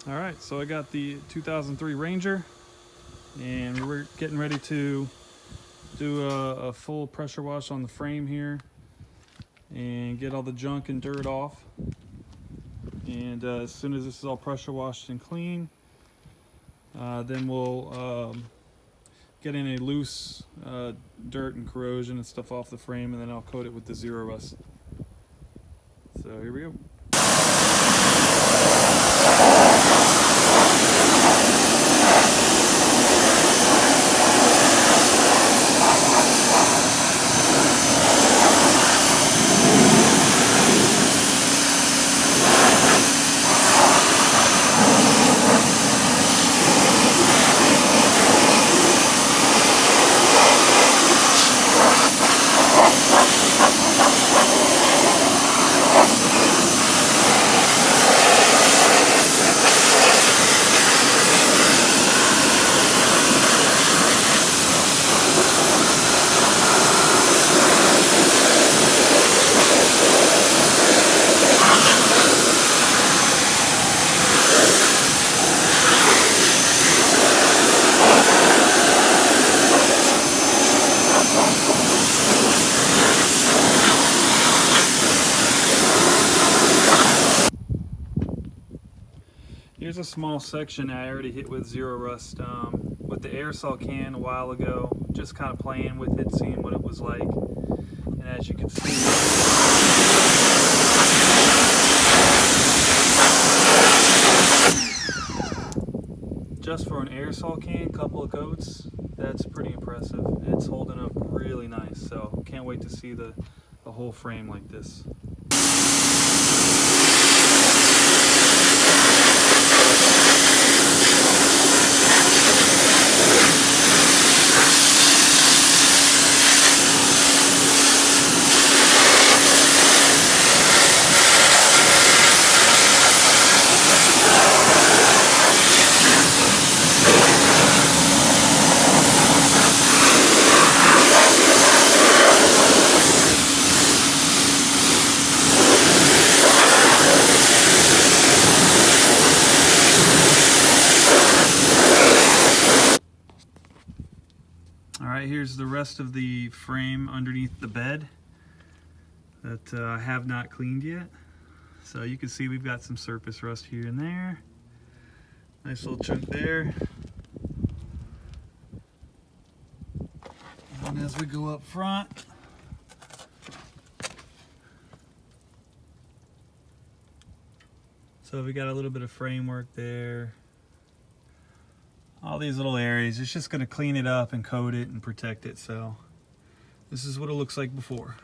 All right, so I got the 2003 Ranger, and we're getting ready to do a full pressure wash on the frame here and get all the junk and dirt off. And as soon as this is all pressure washed and clean, then we'll get in a loose dirt and corrosion and stuff off the frame, and then I'll coat it with the Zero Rust. So here we go. Here's a small section I already hit with Zero Rust with the aerosol can a while ago, just kind of playing with it, seeing what it was like. And as you can see, just for an aerosol can, couple of coats, that's pretty impressive. It's holding up really nice, so can't wait to see the whole frame like this. Alright, here's the rest of the frame underneath the bed that I have not cleaned yet. So you can see we've got some surface rust here and there. Nice little chunk there. And as we go up front, so we got a little bit of framework there. All these little areas, it's just going to clean it up and coat it and protect it. So this is what it looks like before.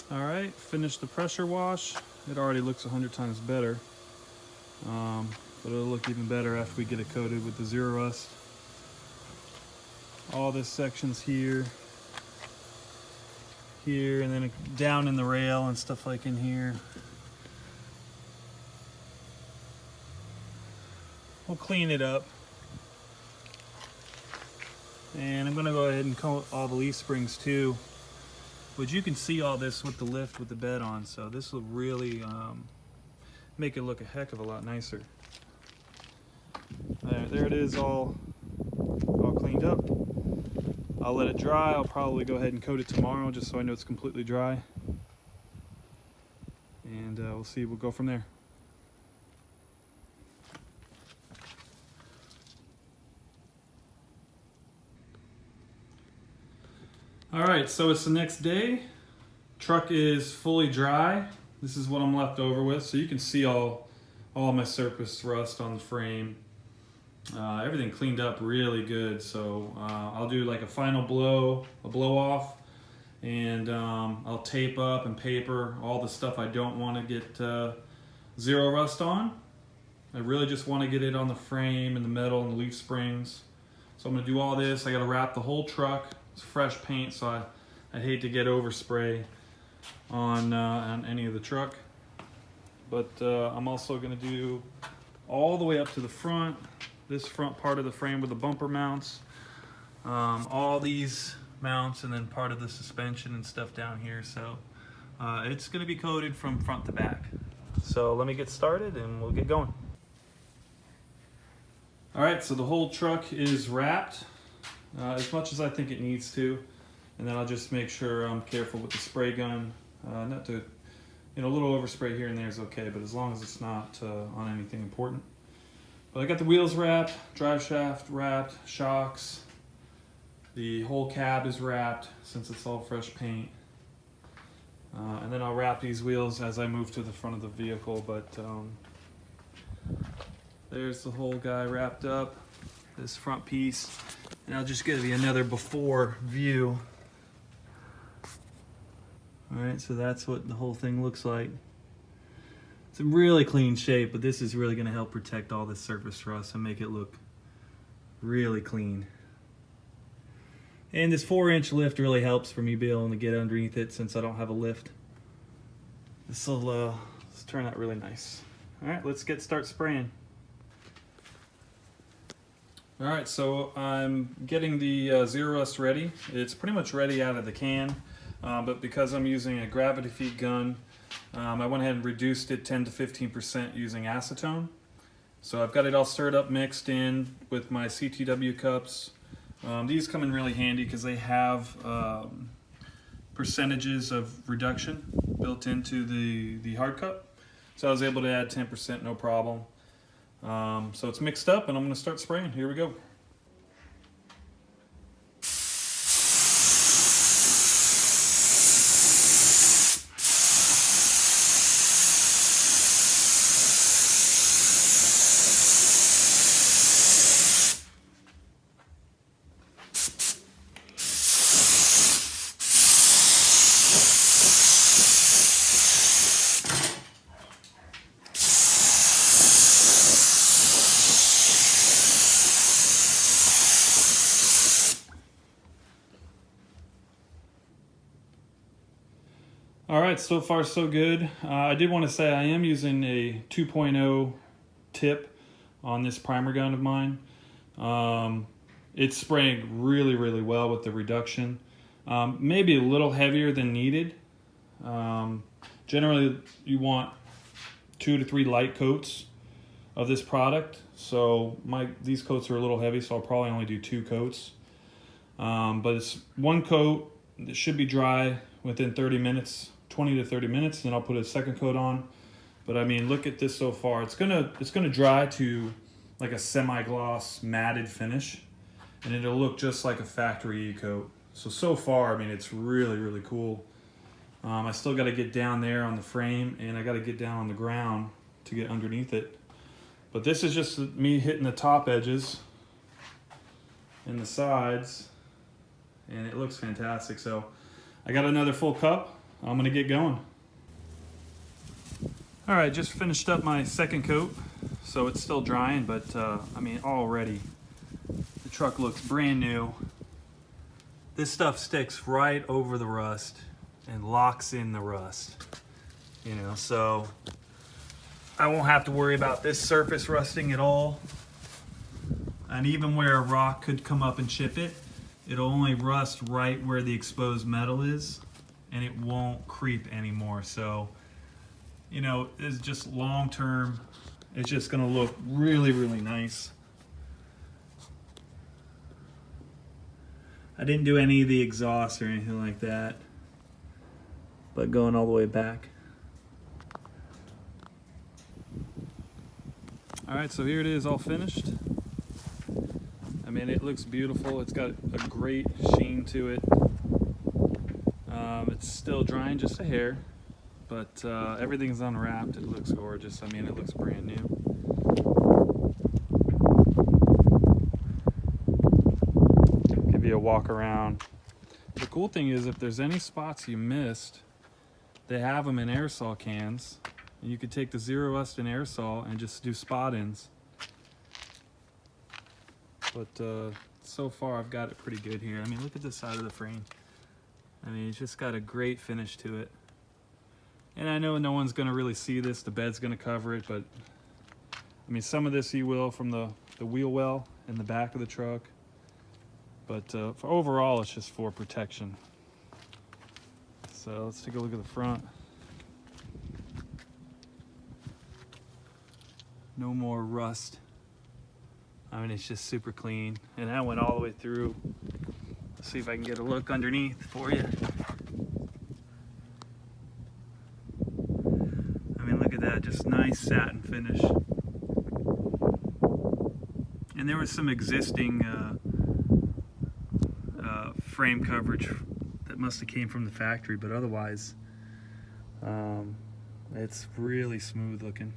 Alright, finished the pressure wash. It already looks 100 times better. But it'll look even better after we get it coated with the Zero Rust. All this section's here, and then down in the rail and stuff like in here. We'll clean it up. And I'm going to go ahead and coat all the leaf springs too. But you can see all this with the lift with the bed on, so this will really make it look a heck of a lot nicer. There it is, all cleaned up. I'll let it dry. I'll probably go ahead and coat it tomorrow just so I know it's completely dry. And we'll see, we'll go from there. All right, so it's the next day. Truck is fully dry. This is what I'm left over with. So you can see all my surface rust on the frame. everything cleaned up really good. So I'll do like a final blow, a blow off, and I'll tape up and paper all the stuff I don't want to get zero rust on. I really just want to get it on the frame and the metal and the leaf springs. So I'm going to do all this. I got to wrap the whole truck. It's fresh paint, so I'd hate to get overspray on any of the truck. But I'm also going to do all the way up to the front, this front part of the frame with the bumper mounts, all these mounts, and then part of the suspension and stuff down here. So it's going to be coated from front to back. So let me get started and we'll get going. All right, so the whole truck is wrapped as much as I think it needs to, and then I'll just make sure I'm careful with the spray gun, not to, a little overspray here and there is okay, but as long as it's not on anything important. But I got the wheels wrapped, drive shaft wrapped, shocks, the whole cab is wrapped since it's all fresh paint. And then I'll wrap these wheels as I move to the front of the vehicle, but there's the whole guy wrapped up, this front piece. And I'll just give you another before view. All right, so that's what the whole thing looks like. It's in really clean shape, but this is really gonna help protect all this surface rust and make it look really clean. And this 4-inch lift really helps for me being able to get underneath it since I don't have a lift. This will turn out really nice. All right, let's start spraying. All right, so I'm getting the Zero Rust ready. It's pretty much ready out of the can, but because I'm using a gravity feed gun, I went ahead and reduced it 10 to 15% using acetone. So I've got it all stirred up, mixed in with my CTW cups. These come in really handy because they have percentages of reduction built into the hard cup. So I was able to add 10%, no problem. So it's mixed up and I'm going to start spraying. Here we go. All right, so far so good. I did want to say I am using a 2.0 tip on this primer gun of mine. It's spraying really, really well with the reduction. Maybe a little heavier than needed. Generally, you want 2 to 3 light coats of this product. So these coats are a little heavy, so I'll probably only do 2 coats. But it's 1 coat that should be dry within 30 minutes. 20 to 30 minutes, then I'll put a second coat on. But I mean, look at this so far. It's gonna dry to like a semi-gloss matted finish, and it'll look just like a factory coat. So far, I mean, it's really, really cool. I still got to get down there on the frame, and I got to get down on the ground to get underneath it. But this is just me hitting the top edges and the sides, and it looks fantastic. So I got another full cup. I'm gonna get going. All right, just finished up my second coat, so it's still drying, but I mean, already the truck looks brand new. This stuff sticks right over the rust and locks in the rust, so I won't have to worry about this surface rusting at all. And even where a rock could come up and chip it, it'll only rust right where the exposed metal is, and it won't creep anymore. So, it's just long term, it's just gonna look really, really nice. I didn't do any of the exhaust or anything like that, but going all the way back. All right, so here it is all finished. I mean, it looks beautiful. It's got a great sheen to it. It's still drying just a hair, but everything's unwrapped. It looks gorgeous. I mean, it looks brand new. walk around. The cool thing is, if there's any spots you missed, they have them in aerosol cans, and you could take the Zero Rust and aerosol and just do spot ins. But so far I've got it pretty good here. I mean, look at the side of the frame. I mean, it's just got a great finish to it. And I know no one's gonna really see this, the bed's gonna cover it, but I mean, some of this you will from the wheel well in the back of the truck. But for overall, it's just for protection. So let's take a look at the front. No more rust. I mean, it's just super clean. And that went all the way through. Let's see if I can get a look underneath for you. I mean, look at that, just nice satin finish. And there was some existing frame coverage that must have came from the factory, but otherwise, it's really smooth looking.